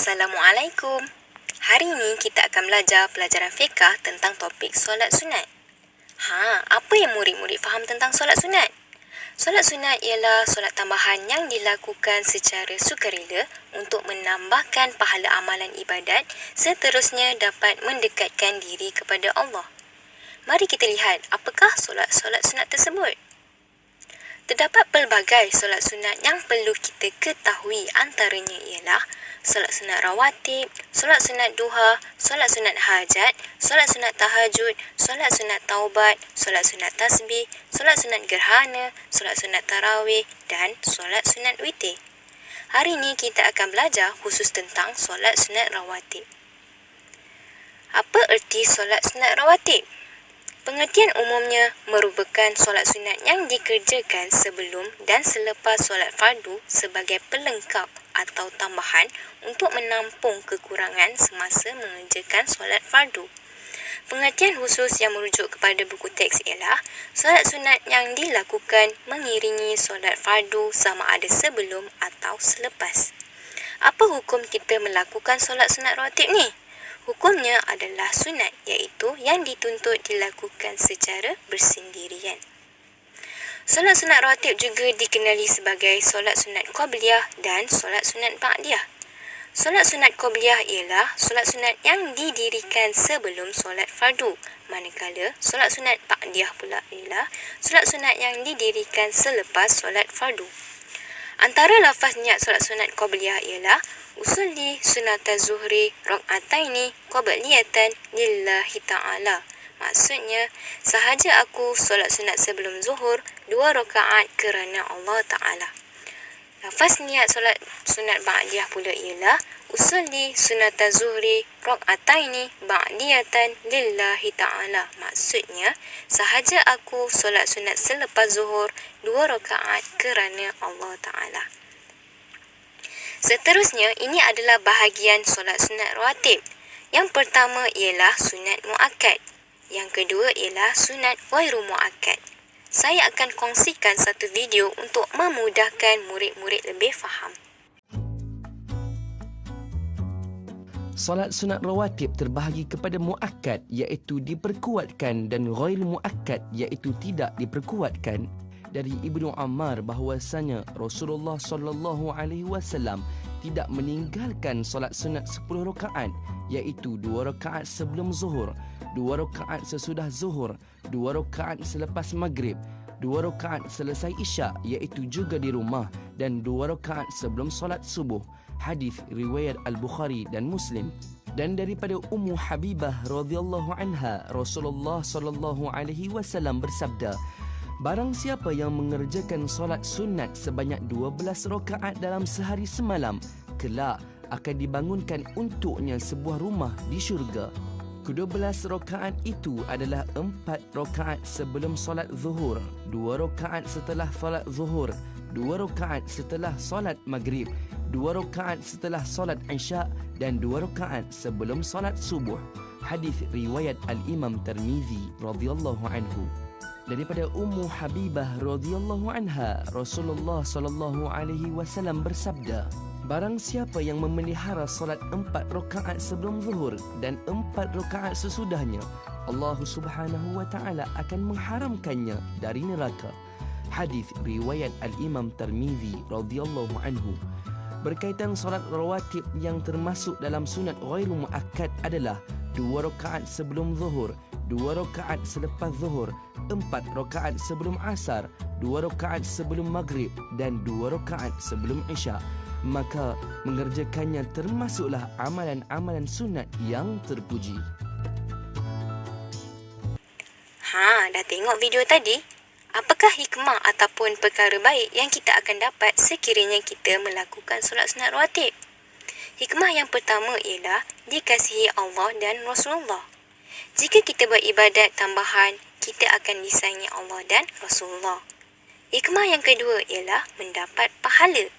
Assalamualaikum. Hari ini kita akan belajar pelajaran fiqah tentang topik solat sunat. Apa yang murid-murid faham tentang solat sunat? Solat sunat ialah solat tambahan yang dilakukan secara sukarela untuk menambahkan pahala amalan ibadat, seterusnya dapat mendekatkan diri kepada Allah. Mari kita lihat apakah solat-solat sunat tersebut. Terdapat pelbagai solat sunat yang perlu kita ketahui, antaranya ialah solat sunat rawatib, solat sunat duha, solat sunat hajat, solat sunat tahajud, solat sunat taubat, solat sunat tasbih, solat sunat gerhana, solat sunat tarawih dan solat sunat witir. Hari ini kita akan belajar khusus tentang solat sunat rawatib. Apa erti solat sunat rawatib? Pengertian umumnya merupakan solat sunat yang dikerjakan sebelum dan selepas solat fardu sebagai pelengkap atau tambahan untuk menampung kekurangan semasa mengerjakan solat fardu. Pengertian khusus yang merujuk kepada buku teks ialah solat sunat yang dilakukan mengiringi solat fardu sama ada sebelum atau selepas. Apa hukum kita melakukan solat sunat rawatib ni? Hukumnya adalah sunat, iaitu yang dituntut dilakukan secara bersendirian. Solat sunat rawatib juga dikenali sebagai solat sunat qabliyah dan solat sunat ba'diyah. Solat sunat qabliyah ialah solat sunat yang didirikan sebelum solat fardu, manakala solat sunat ba'diyah pula ialah solat sunat yang didirikan selepas solat fardu. Antara lafaz niat solat sunat qabliyah ialah usolli sunata zuhri rak'ataini qabliyatan lillahi ta'ala. Maksudnya, sahaja aku solat sunat sebelum zuhur 2 rakaat kerana Allah Ta'ala. Lafaz niat solat sunat ba'diyah pula ialah usolli sunata zuhri rak'ataini ba'diyatan lillahi ta'ala. Maksudnya, sahaja aku solat sunat selepas zuhur 2 rakaat kerana Allah Ta'ala. Seterusnya, ini adalah bahagian solat sunat rawatib. Yang pertama ialah sunat muakkad. Yang kedua ialah sunat ghairu muakkad. Saya akan kongsikan satu video untuk memudahkan murid-murid lebih faham. Solat sunat rawatib terbahagi kepada muakkad, iaitu diperkuatkan, dan ghair muakkad, iaitu tidak diperkuatkan. Dari Ibnu Ammar bahawasanya Rasulullah SAW tidak meninggalkan solat sunat 10 rakaat, iaitu 2 rakaat sebelum zuhur, 2 rakaat sesudah zuhur, 2 rakaat selepas maghrib, 2 rakaat selesai isyak, iaitu juga di rumah, dan 2 rakaat sebelum solat subuh. Hadis riwayat Al-Bukhari dan Muslim. Dan daripada Ummu Habibah radhiyallahu anha, Rasulullah SAW bersabda, barang siapa yang mengerjakan solat sunat sebanyak 12 rakaat dalam sehari semalam, kelak akan dibangunkan untuknya sebuah rumah di syurga. Ke-12 rakaat itu adalah 4 rakaat sebelum solat zuhur, 2 rakaat setelah solat zuhur, 2 rakaat setelah solat maghrib, 2 rakaat setelah solat isyak, dan 2 rakaat sebelum solat subuh. Hadis riwayat Al-Imam Tirmizi radhiyallahu anhu. Daripada Ummu Habibah radhiyallahu anha, Rasulullah SAW bersabda, barang siapa yang memelihara solat 4 rakaat sebelum zuhur dan 4 rakaat sesudahnya, Allah Subhanahu wa taala akan mengharamkannya dari neraka. Hadis riwayat Al-Imam Tirmizi radhiyallahu anhu. Berkaitan solat rawatib yang termasuk dalam sunat ghairu muakkad adalah 2 rakaat sebelum zuhur, 2 rakaat selepas zuhur, 4 rakaat sebelum asar, 2 rakaat sebelum maghrib, dan 2 rakaat sebelum isyak. Maka mengerjakannya termasuklah amalan-amalan sunat yang terpuji. Dah tengok video tadi? Apakah hikmah ataupun perkara baik yang kita akan dapat sekiranya kita melakukan solat sunat rawatib? Hikmah yang pertama ialah dikasihi Allah dan Rasulullah. Jika kita buat ibadat tambahan, kita akan disayangi Allah dan Rasulullah. Hikmah yang kedua ialah mendapat pahala.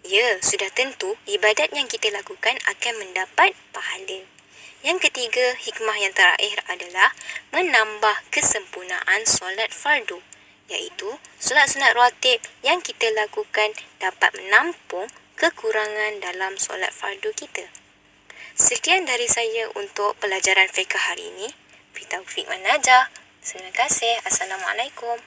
Ya, sudah tentu ibadat yang kita lakukan akan mendapat pahala. Yang ketiga, hikmah yang terakhir adalah menambah kesempurnaan solat fardu, iaitu solat sunat rawatib yang kita lakukan dapat menampung kekurangan dalam solat fardu kita. Sekian dari saya untuk pelajaran fiqh hari ini. Fi taufiq wan najah. Terima kasih. Assalamualaikum.